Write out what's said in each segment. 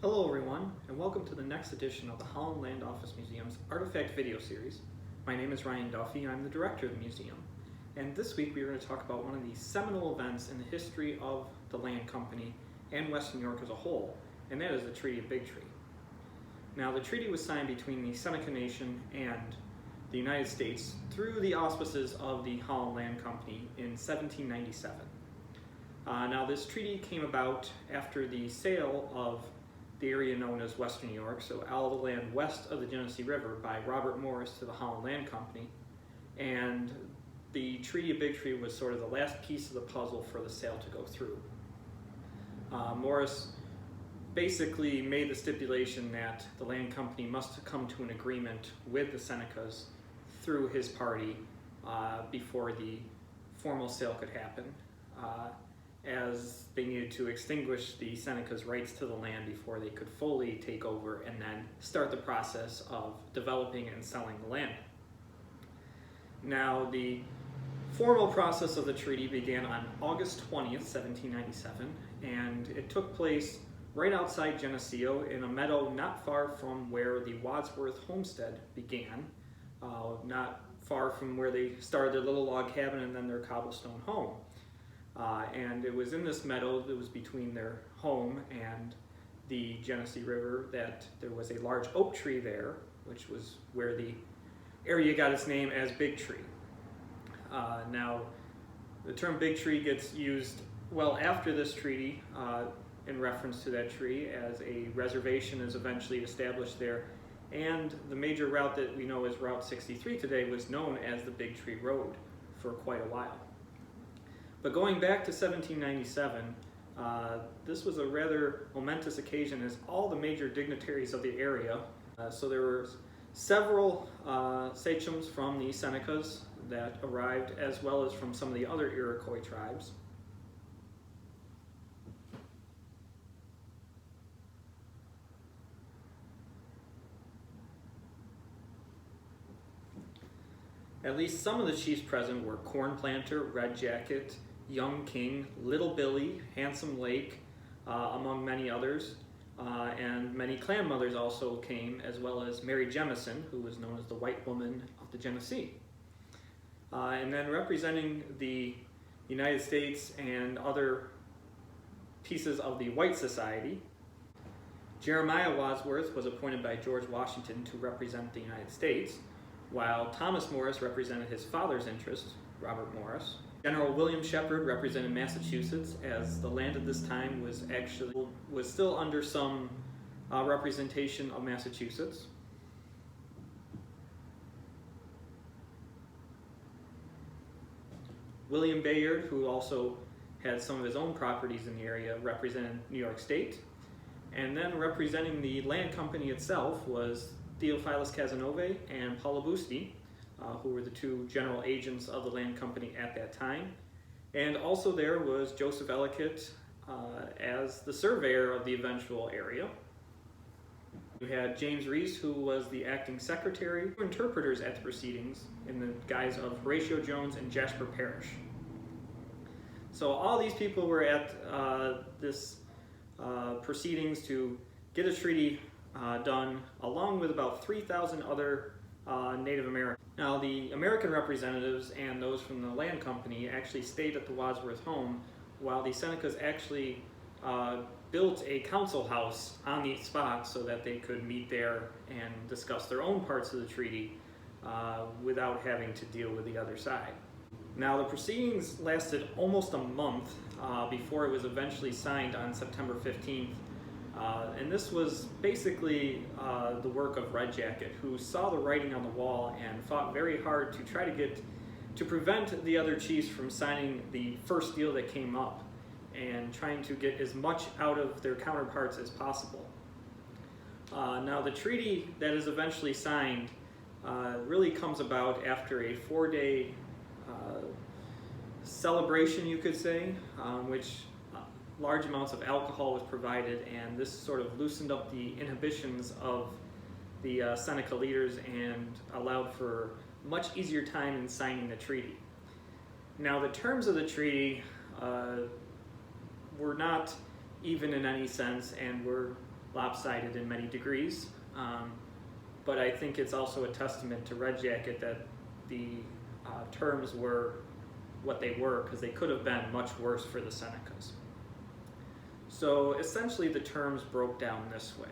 Hello everyone, and welcome to the next edition of the Holland Land Office Museum's Artifact video series. My name is Ryan Duffy, I'm the director of the museum. And this week we are going to talk about one of the seminal events in the history of the Land Company and Western New York as a whole, and that is the Treaty of Big Tree. Now, the treaty was signed between the Seneca Nation and the United States through the auspices of the Holland Land Company in 1797. Now, this treaty came about after the sale of the area known as Western New York, so all the land west of the Genesee River, by Robert Morris to the Holland Land Company. And the Treaty of Big Tree was sort of the last piece of the puzzle for the sale to go through. Morris basically made the stipulation that the land company must come to an agreement with the Senecas through his party before the formal sale could happen, as they needed to extinguish the Senecas' rights to the land before they could fully take over and then start the process of developing and selling the land. Now, the formal process of the treaty began on August 20th, 1797, and it took place right outside Geneseo in a meadow not far from where the Wadsworth homestead began, not far from where they started their little log cabin and then their cobblestone home. And it was in this meadow that was between their home and the Genesee River that there was a large oak tree there, which was where the area got its name as Big Tree. Now, the term Big Tree gets used well after this treaty in reference to that tree, as a reservation is eventually established there, and the major route that we know as Route 63 today was known as the Big Tree Road for quite a while. But going back to 1797, this was a rather momentous occasion, as all the major dignitaries of the area, so there were several sachems from the Senecas that arrived, as well as from some of the other Iroquois tribes. At least some of the chiefs present were Corn Planter, Red Jacket, Young King, Little Billy, Handsome Lake, among many others. And many clan mothers also came, as well as Mary Jemison, who was known as the White Woman of the Genesee. And then representing the United States and other pieces of the white society, Jeremiah Wadsworth was appointed by George Washington to represent the United States, while Thomas Morris represented his father's interests, Robert Morris. General William Shepherd represented Massachusetts, as the land at this time was still under some representation of Massachusetts. William Bayard, who also had some of his own properties in the area, represented New York State. And then representing the land company itself was Theophilus Casanova and Paula Busti, who were the two general agents of the land company at that time. And also there was Joseph Ellicott as the surveyor of the eventual area. You had James Reese, who was the acting secretary, interpreters at the proceedings in the guise of Horatio Jones and Jasper Parrish. So all these people were at this proceedings to get a treaty done, along with about 3,000 other Native Americans. Now, the American representatives and those from the land company actually stayed at the Wadsworth home, while the Senecas actually built a council house on the spot so that they could meet there and discuss their own parts of the treaty without having to deal with the other side. Now, the proceedings lasted almost a month before it was eventually signed on September 15th. And this was basically the work of Red Jacket, who saw the writing on the wall and fought very hard to try to prevent the other chiefs from signing the first deal that came up, and trying to get as much out of their counterparts as possible. Now, the treaty that is eventually signed really comes about after a 4-day celebration, you could say, which large amounts of alcohol was provided, and this sort of loosened up the inhibitions of the Seneca leaders and allowed for much easier time in signing the treaty. Now, the terms of the treaty were not even in any sense, and were lopsided in many degrees. But I think it's also a testament to Red Jacket that the terms were what they were, because they could have been much worse for the Senecas. So essentially the terms broke down this way.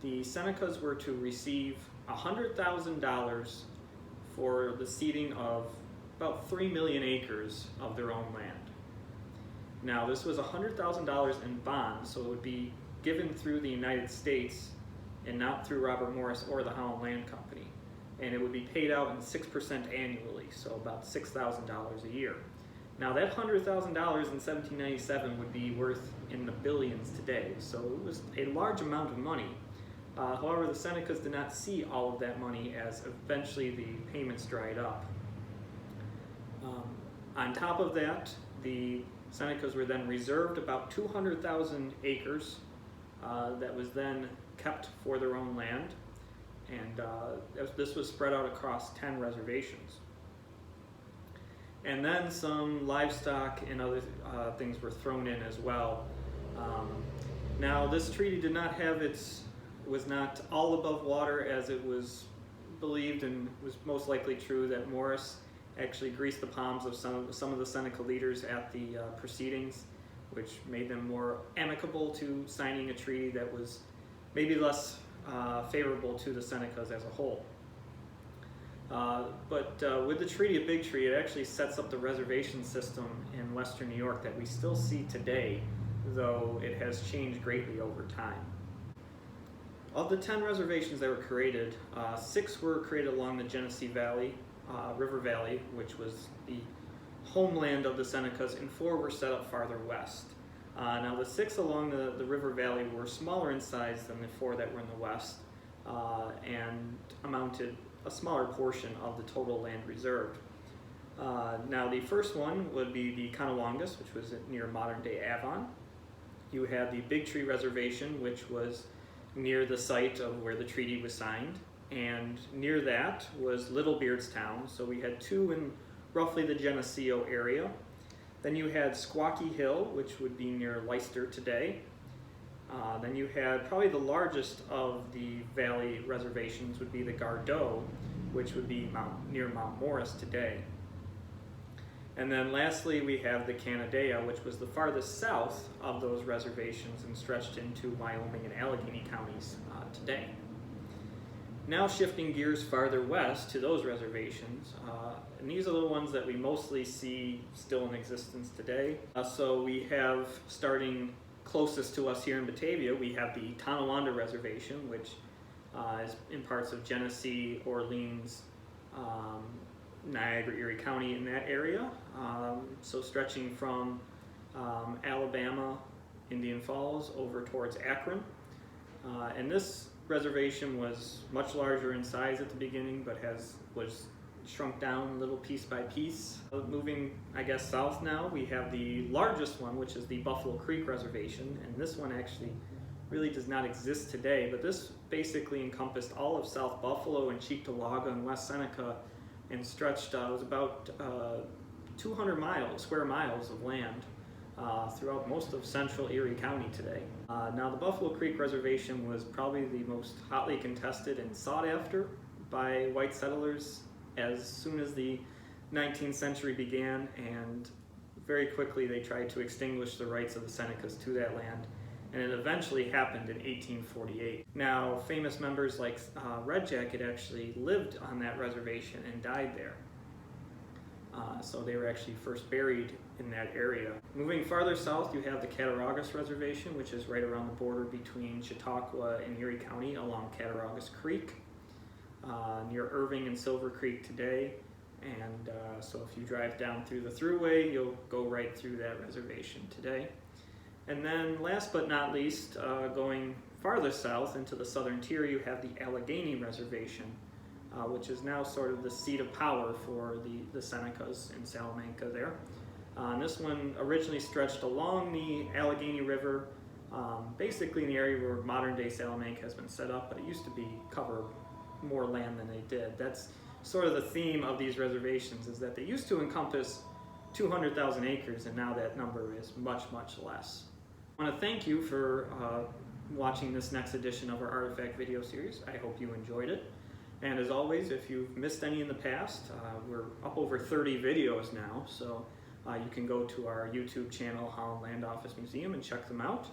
The Senecas were to receive $100,000 for the ceding of about 3 million acres of their own land. Now this was $100,000 in bonds, so it would be given through the United States and not through Robert Morris or the Holland Land Company. And it would be paid out in 6% annually, so about $6,000 a year. Now that $100,000 in 1797 would be worth in the billions today, so it was a large amount of money. However, the Senecas did not see all of that money, as eventually the payments dried up. On top of that, the Senecas were then reserved about 200,000 acres that was then kept for their own land, and this was spread out across 10 reservations. And then some livestock and other things were thrown in as well. Now this treaty did not have was not all above water, as it was believed and was most likely true that Morris actually greased the palms of some of the Seneca leaders at the proceedings, which made them more amicable to signing a treaty that was maybe less favorable to the Senecas as a whole. But with the Treaty of Big Tree, it actually sets up the reservation system in western New York that we still see today, though it has changed greatly over time. Of the 10 reservations that were created, 6 were created along the Genesee Valley, River Valley, which was the homeland of the Senecas, and 4 were set up farther west. Now the 6 along the River Valley were smaller in size than the 4 that were in the west, and amounted a smaller portion of the total land reserved. Now the first one would be the Tonawanda, which was near modern-day Avon. You had the Big Tree Reservation, which was near the site of where the treaty was signed, and near that was Little Beardstown. So we had 2 in roughly the Geneseo area. Then you had Squawky Hill, which would be near Leicester today. Then you had probably the largest of the valley reservations would be the Gardow, which would be near Mount Morris today. And then lastly, we have the Canandaigua, which was the farthest south of those reservations and stretched into Wyoming and Allegheny counties today. Now shifting gears farther west to those reservations, and these are the ones that we mostly see still in existence today. So we have, starting closest to us here in Batavia, we have the Tonawanda Reservation, which is in parts of Genesee, Orleans, Niagara, Erie County, in that area. So stretching from Alabama, Indian Falls, over towards Akron. And this reservation was much larger in size at the beginning, but was shrunk down a little piece by piece. Moving, I guess, south now, we have the largest one, which is the Buffalo Creek Reservation, and this one actually really does not exist today, but this basically encompassed all of South Buffalo and Cheektowaga and West Seneca, and stretched, was about 200 square miles of land throughout most of central Erie County today. Now the Buffalo Creek Reservation was probably the most hotly contested and sought after by white settlers as soon as the 19th century began, and very quickly they tried to extinguish the rights of the Senecas to that land, and it eventually happened in 1848. Now famous members like Red Jacket actually lived on that reservation and died there. So they were actually first buried in that area. Moving farther south, you have the Cataractis Reservation, which is right around the border between Chautauqua and Erie County along Cataractis Creek, near Irving and Silver Creek today. And so if you drive down through the thruway, you'll go right through that reservation today. And then last but not least, going farther south into the southern tier, you have the Allegheny Reservation, which is now sort of the seat of power for the Senecas in Salamanca there. And this one originally stretched along the Allegheny River, basically in the area where modern-day Salamanca has been set up, but it used to cover more land than they did. That's sort of the theme of these reservations, is that they used to encompass 200,000 acres, and now that number is much, much less. I want to thank you for watching this next edition of our Artifact video series. I hope you enjoyed it. And as always, if you've missed any in the past, we're up over 30 videos now, so you can go to our YouTube channel, Holland Land Office Museum, and check them out.